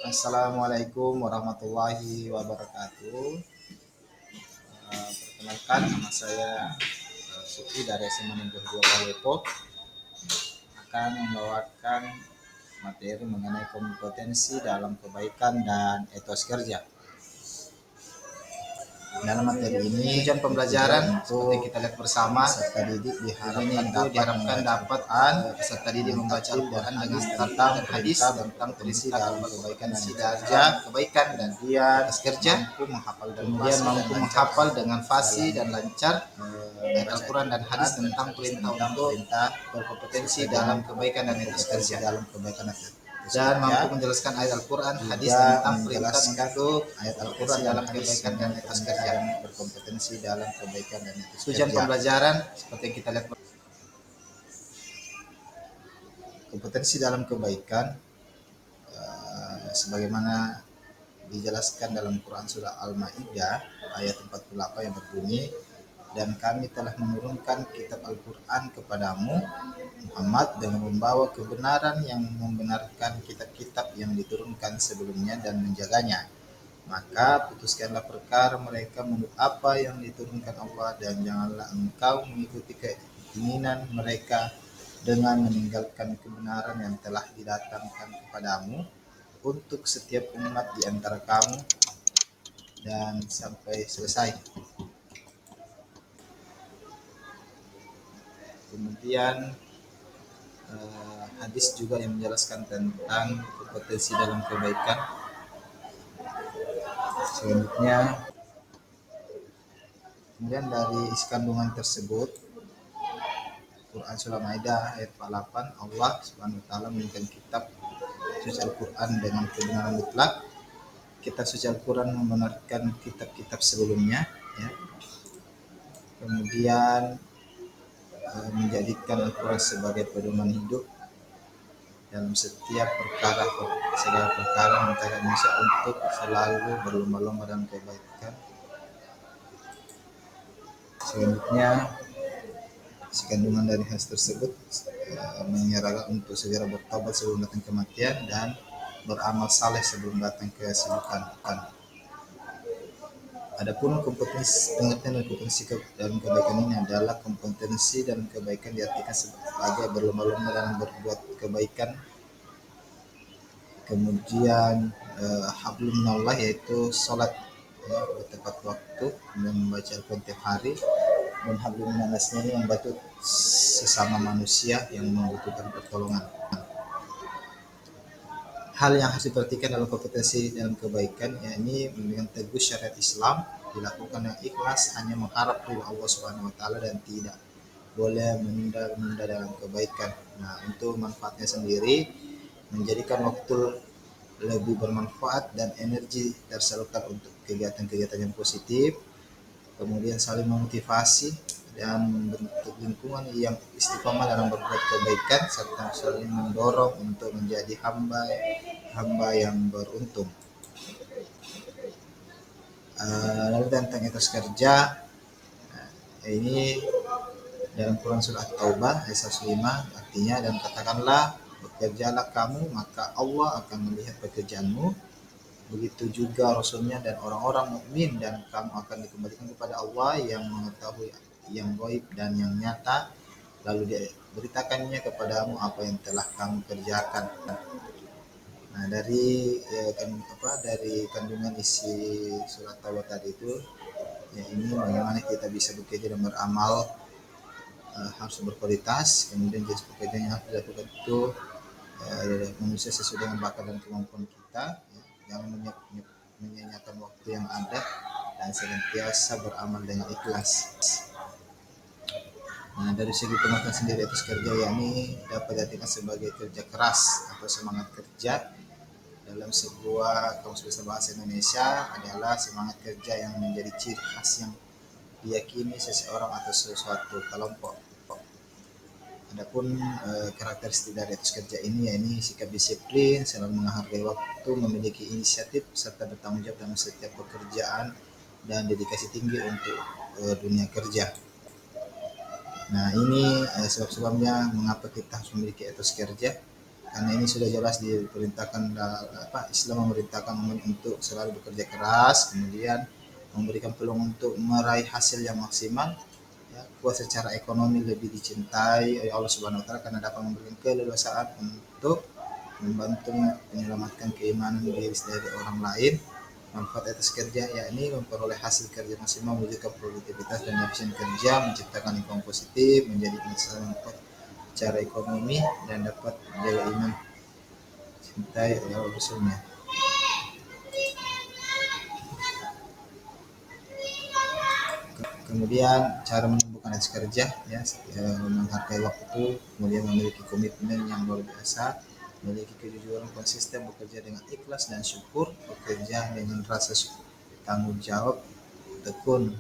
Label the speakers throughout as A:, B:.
A: Assalamualaikum warahmatullahi wabarakatuh. Perkenalkan nama saya Suki dari SMA Negeri 2 Palepo akan membawakan materi mengenai kompetensi dalam kebaikan dan etos kerja. Dalam materi ini tujuan pembelajaran seperti kita lihat bersama peserta didik diharapkan dapat peserta didik membaca Al-Quran dengan tentang hadis tentang prinsip dalam kebaikan dan etos kerja, kemudian mampu menghafal dengan fasih dan lancar ayat Al-Quran dan hadis tentang perintah untuk berkompetensi dalam kebaikan dan etos kerja, dan mampu menjelaskan ayat Al-Quran, hadis tentang perintah untuk ayat Al-Quran dalam kebaikan dan etos kerja, berkompetensi dalam kebaikan dan etos kerja. Tujuan pembelajaran seperti yang kita lihat, kompetensi dalam kebaikan sebagaimana dijelaskan dalam Quran surah Al-Maidah ayat 48 yang berbunyi, dan kami telah menurunkan kitab Al-Quran kepadamu Muhammad dengan membawa kebenaran yang membenarkan kitab-kitab yang diturunkan sebelumnya dan menjaganya. Maka putuskanlah perkara mereka menurut apa yang diturunkan Allah, dan janganlah engkau mengikuti keinginan mereka dengan meninggalkan kebenaran yang telah didatangkan kepadamu untuk setiap umat di antara kamu, dan sampai selesai. Kemudian hadis juga yang menjelaskan tentang kompetensi dalam kebaikan. Selanjutnya, kemudian dari isi kandungan tersebut, Quran surah Maidah ayat 48, Allah Subhanahu wa taala menurunkan kitab suci Al-Quran dengan kebenaran mutlak. Kitab suci Al-Quran membenarkan kitab-kitab sebelumnya, ya. Kemudian menjadikan Al-Quran sebagai pedoman hidup dalam setiap segala perkara, meminta manusia untuk selalu berlomba-lomba dalam kebaikan. Selanjutnya, kandungan dari hadis tersebut menyarankan untuk segera bertobat sebelum datang kematian dan beramal saleh sebelum datang kesibukan. Adapun pengertian dan kompetensi dalam kebaikan ini adalah kompetensi dalam kebaikan diartikan sebagai berlomba-lomba dalam berbuat kebaikan. Kemudian hablum minallah, yaitu sholat tepat waktu dan membaca Al-Quran tiap hari, dan hablum minannasnya ini membantu sesama manusia yang membutuhkan pertolongan. Hal yang harus diperhatikan dalam kompetensi dalam kebaikan, yakni dengan teguh syariat Islam, dilakukan yang ikhlas, hanya mengharap ridha Allah Subhanahu wa taala, dan tidak boleh menunda dalam kebaikan. Nah, untuk manfaatnya sendiri, menjadikan waktu lebih bermanfaat dan energi tersalurkan untuk kegiatan-kegiatan yang positif. Kemudian saling memotivasi dan membentuk lingkungan yang istiqomah dalam berbuat kebaikan, serta saling mendorong untuk menjadi hamba yang beruntung. Lalu tentang etos kerja, ini dalam Quran surah At-Taubah ayat 105, artinya, dan katakanlah, bekerjalah kamu maka Allah akan melihat pekerjaanmu, begitu juga Rasulnya dan orang-orang mukmin, dan kamu akan dikembalikan kepada Allah yang mengetahui yang gaib dan yang nyata, lalu diberitakannya kepadamu apa yang telah kamu kerjakan. Nah, dari kandungan isi surat Taubah tadi itu, ya, ini bagaimana kita bisa bekerja dan beramal harus berkualitas. Kemudian jenis pekerjaan yang harus dilakukan itu manusia sesuai dengan bakat dan kemampuan kita, ya. Jangan menyanyiakan waktu yang ada, dan senantiasa beramal dengan ikhlas. Nah, dari segi pengertian sendiri etos kerja, yakni dapat diartikan sebagai kerja keras atau semangat kerja. Dalam sebuah kamus besar bahasa Indonesia adalah semangat kerja yang menjadi ciri khas yang diyakini seseorang atau sesuatu kelompok. Adapun karakteristik dari etos kerja ini, yakni sikap disiplin, selalu menghargai waktu, memiliki inisiatif, serta bertanggung jawab dalam setiap pekerjaan, dan dedikasi tinggi untuk dunia kerja. Nah, ini sebab-sebabnya mengapa kita harus memiliki etos kerja. karena ini sudah jelas diperintahkan Islam memerintahkan umat untuk selalu bekerja keras, kemudian memberikan peluang untuk meraih hasil yang maksimal, ya, kuat secara ekonomi, lebih dicintai oleh Allah Subhanahu wa taala karena dapat memberikan keleluasaan untuk membantu menyelamatkan keimanan diri dari orang lain. Manfaat atas kerja yakni memperoleh hasil kerja maksimal, mewujudkan produktivitas dan efisien kerja, menciptakan lingkungan positif, menjadi manfaat secara ekonomi, dan dapat menjaga iman cintai oleh Rasulnya. Kemudian cara menumbuhkan etos kerja, ya, menghargai waktu, kemudian memiliki komitmen yang luar biasa, memiliki kejujuran, konsisten, bekerja dengan ikhlas dan syukur, bekerja dengan rasa tanggung jawab, tekun.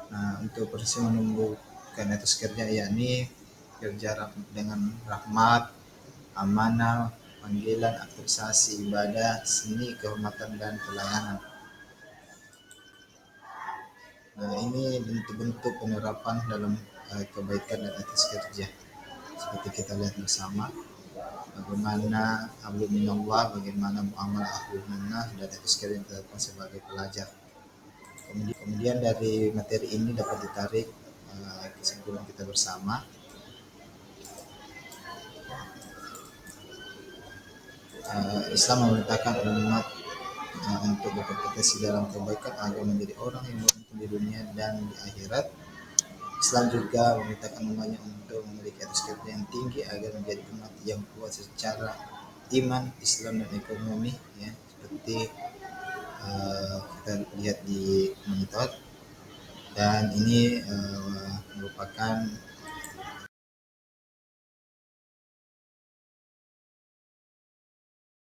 A: Nah, untuk proses menumbuhkan etos kerja yakni kerja dengan rahmat, amanah, panggilan, apresiasi, ibadah, seni, kehormatan, dan pelayanan. Nah, ini bentuk-bentuk penerapan dalam kebaikan dan etos kerja. Seperti kita lihat bersama, bagaimana hablum minallah, bagaimana muamalah ahlul jannah, dan etos kerja yang ditetapkan sebagai pelajar. Kemudian dari materi ini dapat ditarik kesimpulan kita bersama. Islam memerintahkan umat untuk berkompetisi dalam kebaikan agar menjadi orang yang beruntung di dunia dan di akhirat. Islam juga memerintahkan umatnya untuk memiliki etos kerja yang tinggi agar menjadi umat yang kuat secara iman, Islam, dan ekonomi, ya, seperti kita lihat di monitor. Dan ini merupakan